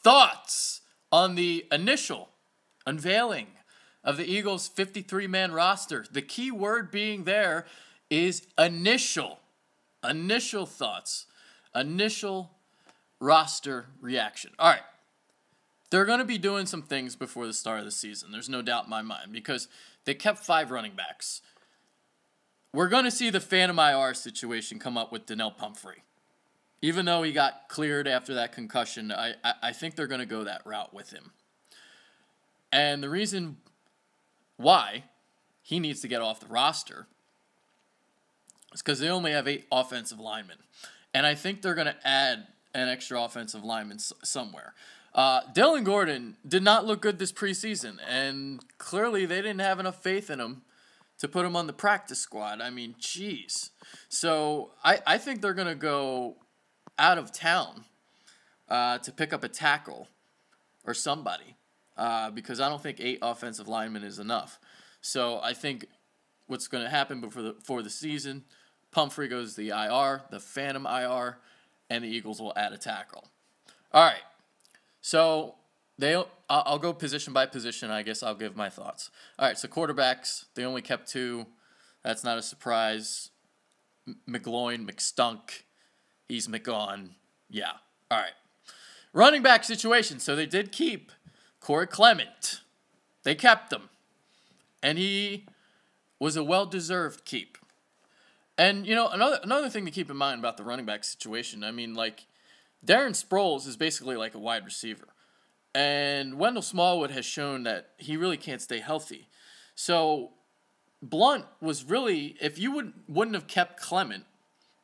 thoughts on the initial unveiling of the Eagles' 53-man roster. The key word being there is initial. Initial thoughts. Initial roster reaction. All right. They're going to be doing some things before the start of the season. There's no doubt in my mind because they kept 5 running backs. We're going to see the Phantom IR situation come up with Donnell Pumphrey. Even though he got cleared after that concussion, I think they're going to go that route with him. And the reason why he needs to get off the roster is because they only have 8 offensive linemen. And I think they're going to add an extra offensive lineman somewhere. Dylan Gordon did not look good this preseason, and clearly they didn't have enough faith in him to put him on the practice squad. I mean, jeez. So I think they're going to go out of town to pick up a tackle or somebody because I don't think 8 offensive linemen is enough. So I think what's going to happen before the season, Pumphrey goes to the IR, the Phantom IR, and the Eagles will add a tackle. All right. So I'll go position by position. I guess I'll give my thoughts. All right, so quarterbacks, they only kept 2. That's not a surprise. McGloin, McStunk, he's McGone. Yeah, all right. Running back situation. So they did keep Corey Clement. They kept him. And he was a well-deserved keep. And, you know, another thing to keep in mind about the running back situation, I mean, like, Darren Sproles is basically like a wide receiver. And Wendell Smallwood has shown that he really can't stay healthy. So Blunt was really, if you wouldn't have kept Clement,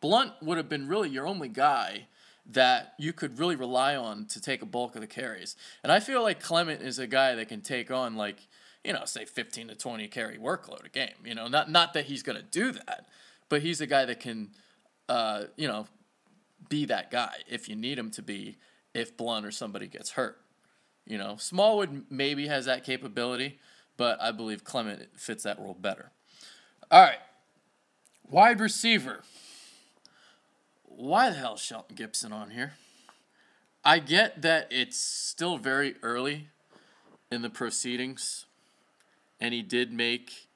Blunt would have been really your only guy that you could really rely on to take a bulk of the carries. And I feel like Clement is a guy that can take on, like, you know, say 15 to 20 carry workload a game. You know, not that he's going to do that, but he's a guy that can, you know, be that guy if you need him to be if Blunt or somebody gets hurt. You know, Smallwood maybe has that capability, but I believe Clement fits that role better. All right. Wide receiver. Why the hell is Shelton Gibson on here? I get that it's still very early in the proceedings, and he did make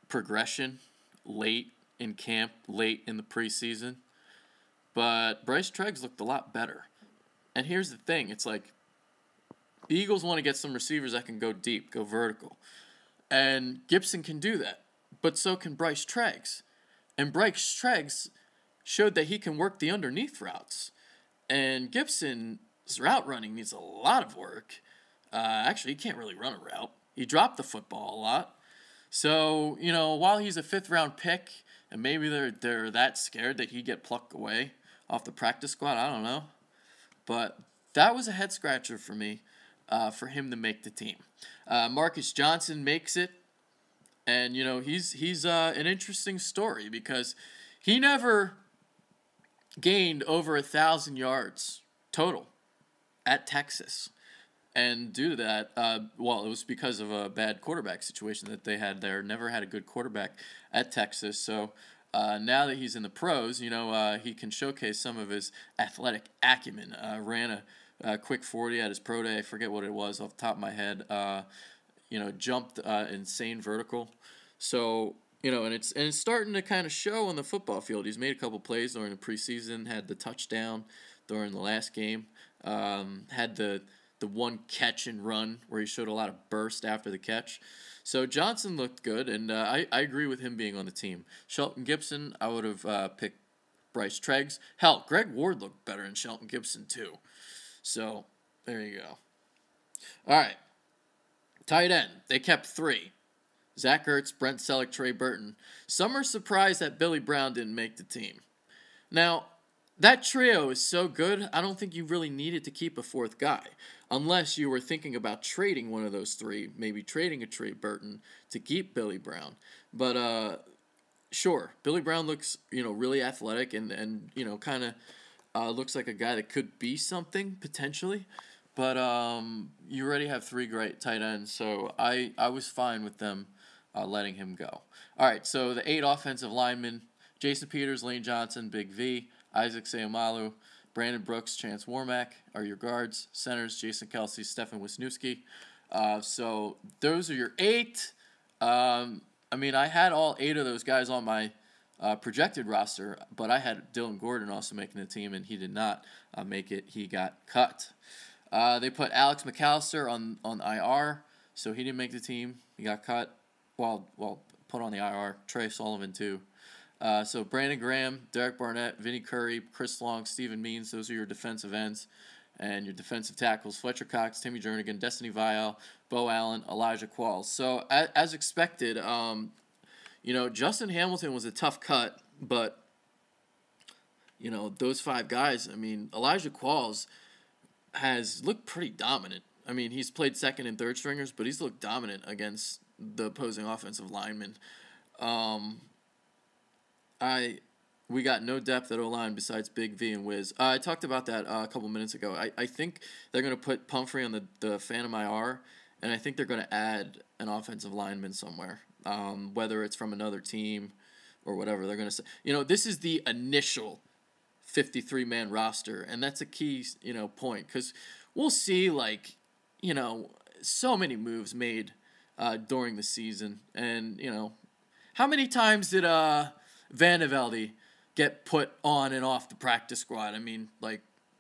progression late in camp, late in the preseason. But Bryce Treggs looked a lot better. And here's the thing. It's like the Eagles want to get some receivers that can go deep, go vertical. And Gibson can do that. But so can Bryce Treggs. And Bryce Treggs showed that he can work the underneath routes. And Gibson's route running needs a lot of work. Actually, he can't really run a route. He dropped the football a lot. So, you know, while he's a 5th-round pick, and maybe they're that scared that he'd get plucked away off the practice squad, I don't know. But that was a head-scratcher for me, for him to make the team. Marcus Johnson makes it, and, you know, he's an interesting story because he never gained over 1,000 yards total at Texas. And due to that, well, it was because of a bad quarterback situation that they had there. Never had a good quarterback at Texas. So now that he's in the pros, you know, he can showcase some of his athletic acumen. Ran a quick 40 at his pro day. I forget what it was off the top of my head. You know, jumped insane vertical. So, you know, and it's starting to kind of show on the football field. He's made a couple plays during the preseason. Had the touchdown during the last game. Had the one catch and run where he showed a lot of burst after the catch. So Johnson looked good, and I agree with him being on the team. Shelton Gibson, I would have picked Bryce Treggs. Hell, Greg Ward looked better than Shelton Gibson too. So there you go. All right. Tight end. They kept 3. Zach Ertz, Brent Selleck, Trey Burton. Some are surprised that Billy Brown didn't make the team. Now, that trio is so good, I don't think you really needed to keep a 4th guy. Unless you were thinking about trading one of those 3, maybe trading a Trey Burton to keep Billy Brown. But, sure, Billy Brown looks, you know, really athletic and you know, kind of looks like a guy that could be something, potentially. But you already have 3 great tight ends, so I was fine with them letting him go. All right, so the 8 offensive linemen, Jason Peters, Lane Johnson, Big V, Isaac Seumalo, Brandon Brooks, Chance Warmack are your guards. Centers, Jason Kelsey, Stefan Wisniewski. So those are your 8. I mean, I had all 8 of those guys on my projected roster, but I had Dylan Gordon also making the team, and he did not make it. He got cut. They put Alex McAllister on IR, so he didn't make the team. He got cut. Well, put on the IR. Trey Sullivan, too. So Brandon Graham, Derek Barnett, Vinny Curry, Chris Long, Steven Means, those are your defensive ends. And your defensive tackles, Fletcher Cox, Timmy Jernigan, Destiny Vial, Bo Allen, Elijah Qualls. So as expected, Justin Hamilton was a tough cut, but, those 5 guys, I mean, Elijah Qualls has looked pretty dominant. I mean, he's played second and third stringers, but he's looked dominant against the opposing offensive linemen. We got no depth at O-line besides Big V and Wiz. I talked about that a couple minutes ago. I think they're going to put Pumphrey on the Phantom IR, and I think they're going to add an offensive lineman somewhere, whether it's from another team or whatever. They're going to say, this is the initial 53-man roster, and that's a key, point, because we'll see, so many moves made during the season, and, how many times did Van de Velde get put on and off the practice squad? I mean,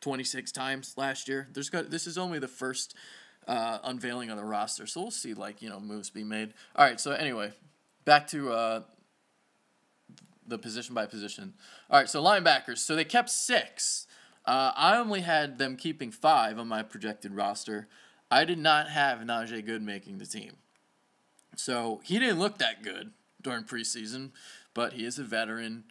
26 times last year. This is only the first unveiling of the roster, so we'll see, moves be made. All right, so anyway, back to the position by position. All right, so linebackers. So they kept 6. I only had them keeping 5 on my projected roster. I did not have Najee Good making the team. So he didn't look that good during preseason, but he is a veteran,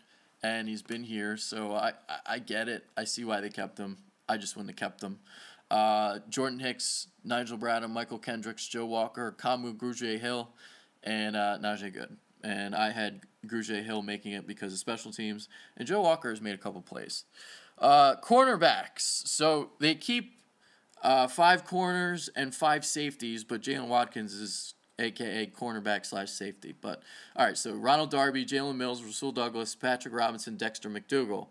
and he's been here, so I get it. I see why they kept him. I just wouldn't have kept him. Jordan Hicks, Nigel Bradham, Michael Kendricks, Joe Walker, Kamu Grugier-Hill, and Najee Good. And I had Grugier-Hill making it because of special teams, and Joe Walker has made a couple plays. Cornerbacks. So they keep 5 corners and 5 safeties, but Jalen Watkins is a.k.a. cornerback/safety. But, all right, so Ronald Darby, Jalen Mills, Rasul Douglas, Patrick Robinson, Dexter McDougal.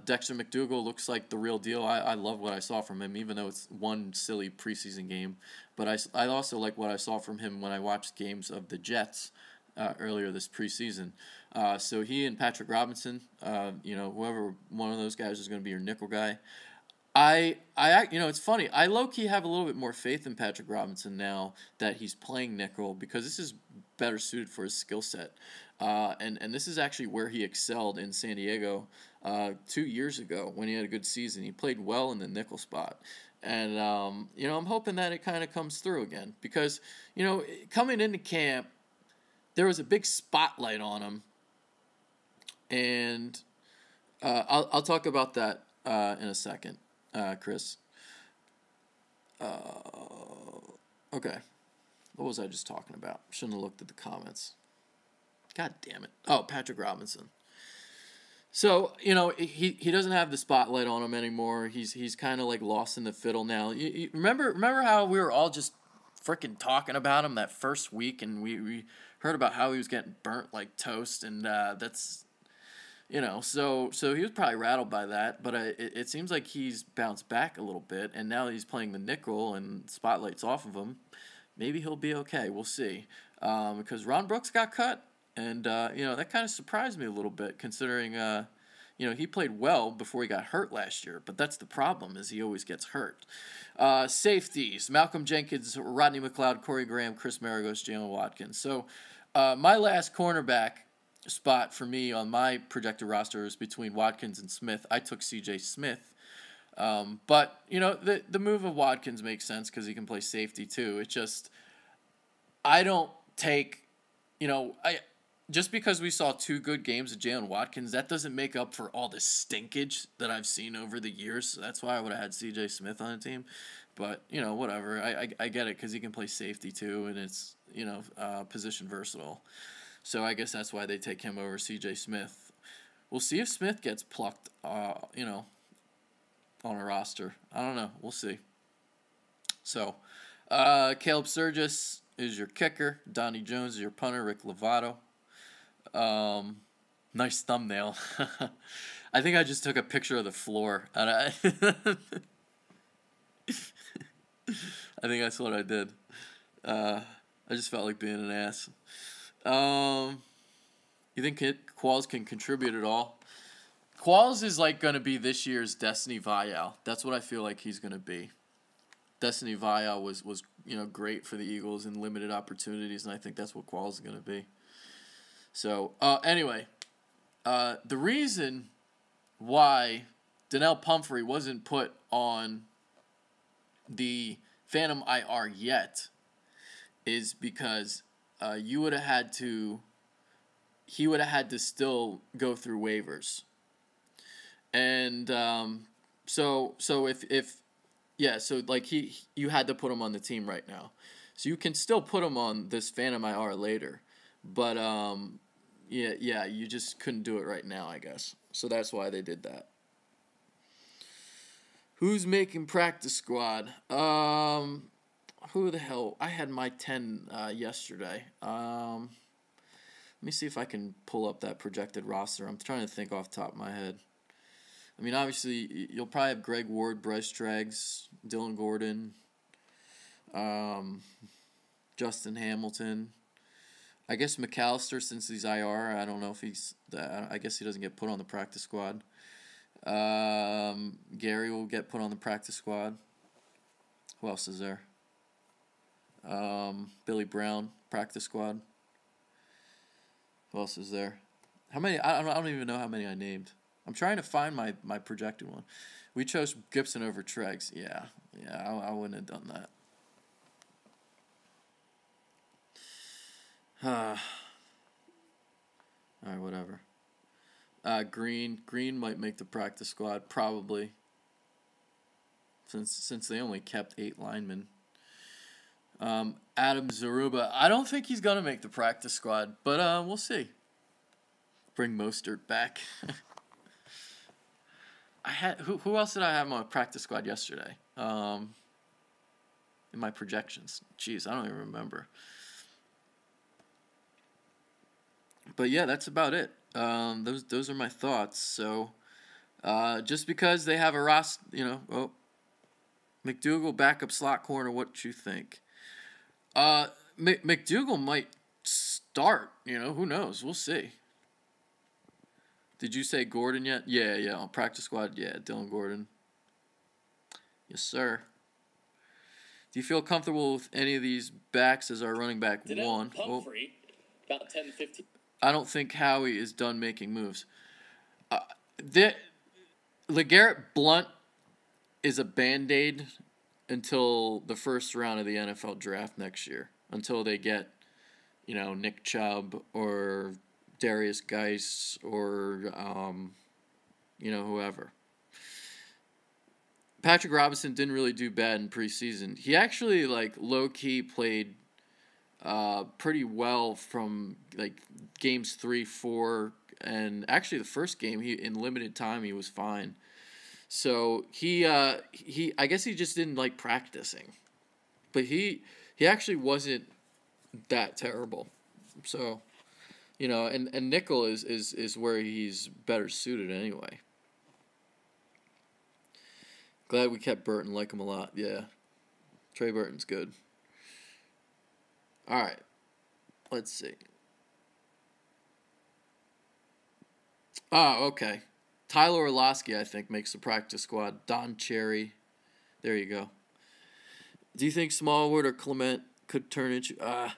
Dexter McDougal looks like the real deal. I love what I saw from him, even though it's one silly preseason game. But I also like what I saw from him when I watched games of the Jets earlier this preseason. So he and Patrick Robinson, whoever one of those guys is going to be your nickel guy. It's funny. I low-key have a little bit more faith in Patrick Robinson now that he's playing nickel because this is better suited for his skill set. And this is actually where he excelled in San Diego 2 years ago when he had a good season. He played well in the nickel spot. And, I'm hoping that it kind of comes through again because, coming into camp, there was a big spotlight on him. And I'll talk about that in a second. Chris. Okay. What was I just talking about? Shouldn't have looked at the comments. God damn it. Oh, Patrick Robinson. So, he doesn't have the spotlight on him anymore. He's kind of lost in the fiddle now. You remember how we were all just freaking talking about him that first week, and we heard about how he was getting burnt like toast, and that's... so he was probably rattled by that, but it seems like he's bounced back a little bit, and now he's playing the nickel and spotlight's off of him. Maybe he'll be okay. We'll see. Because Ron Brooks got cut, and, that kind of surprised me a little bit, considering, he played well before he got hurt last year, but that's the problem, is he always gets hurt. Safeties, Malcolm Jenkins, Rodney McLeod, Corey Graham, Chris Maragos, Jalen Watkins. So my last cornerback spot for me on my projected roster is between Watkins and Smith. I took C.J. Smith. But, the move of Watkins makes sense because he can play safety too. It's just, I don't take, just because we saw 2 good games of Jalen Watkins, that doesn't make up for all the stinkage that I've seen over the years. So that's why I would have had C.J. Smith on the team. But, whatever. I get it because he can play safety too, and it's, position versatile. So I guess that's why they take him over C.J. Smith. We'll see if Smith gets plucked, on a roster. I don't know. We'll see. So, Caleb Sturgis is your kicker. Donnie Jones is your punter. Rick Lovato. Nice thumbnail. I think I just took a picture of the floor. And I think that's what I did. I just felt like being an ass. You think Qualls can contribute at all? Qualls is like going to be this year's Destiny Vial. That's what I feel like he's going to be. Destiny Vial was great for the Eagles in limited opportunities, and I think that's what Qualls is going to be. So, anyway, the reason why Donnell Pumphrey wasn't put on the Phantom IR yet is because he would have had to still go through waivers. And so you had to put him on the team right now. So you can still put him on this Phantom IR later. But you just couldn't do it right now, I guess. So that's why they did that. Who's making practice squad? Who the hell? I had my 10 yesterday. Let me see if I can pull up that projected roster. I'm trying to think off the top of my head. I mean, obviously, you'll probably have Greg Ward, Bryce Treggs, Dylan Gordon, Justin Hamilton. I guess McAllister, since he's IR, I don't know if I guess he doesn't get put on the practice squad. Gary will get put on the practice squad. Who else is there? Billy Brown, practice squad. Who else is there? How many? I don't even know how many I named. I'm trying to find my projected one. We chose Gibson over Treggs. Yeah, I wouldn't have done that. All right, whatever. Green might make the practice squad probably. Since they only kept 8 linemen. Adam Zaruba, I don't think he's gonna make the practice squad, but we'll see. Bring Mostert back. I had who else did I have on my practice squad yesterday? In my projections. Jeez, I don't even remember. But yeah, that's about it. Those are my thoughts. So, just because they have a roster, McDougal backup slot corner. What you think? McDougal might start. Who knows? We'll see. Did you say Gordon yet? Yeah, on practice squad. Yeah, Dylan Gordon. Yes, sir. Do you feel comfortable with any of these backs as our running back one? Pumphrey, about 10 to 15. I don't think Howie is done making moves. LeGarrette Blount is a Band-Aid until the first round of the NFL draft next year. Until they get, Nick Chubb or Darius Geis or, whoever. Patrick Robinson didn't really do bad in preseason. He actually, low-key played pretty well from, games 3, 4, and actually the first game, in limited time, he was fine. So, he I guess he just didn't like practicing. But he actually wasn't that terrible. So, and nickel is where he's better suited anyway. Glad we kept Burton, like him a lot. Yeah. Trey Burton's good. All right. Let's see. Oh, okay. Tyler Orlowski, I think, makes the practice squad. Don Cherry. There you go. Do you think Smallwood or Clement could turn into... I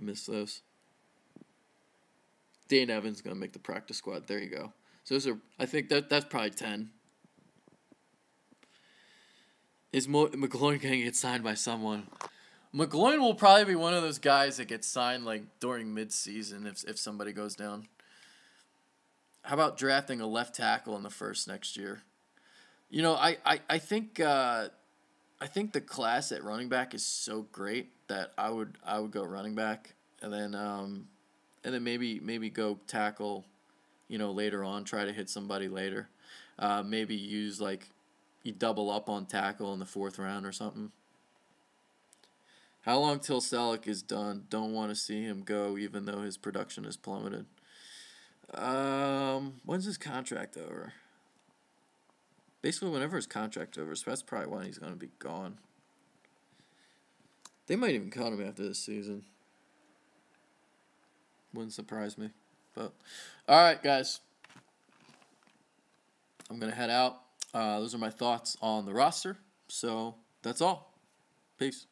miss those. Dane Evans is going to make the practice squad. There you go. So those are... I think that's probably 10. Is McGloin going to get signed by someone? McGloin will probably be one of those guys that gets signed during mid-season if somebody goes down. How about drafting a left tackle in the first next year? I think the class at running back is so great that I would go running back and then maybe go tackle, later on, try to hit somebody later. Maybe use you double up on tackle in the 4th round or something. How long till Selleck is done? Don't want to see him go, even though his production has plummeted. When's his contract over? Basically, whenever his contract's over, so that's probably when he's going to be gone. They might even cut him after this season. Wouldn't surprise me. But, all right, guys. I'm going to head out. Those are my thoughts on the roster. So, that's all. Peace.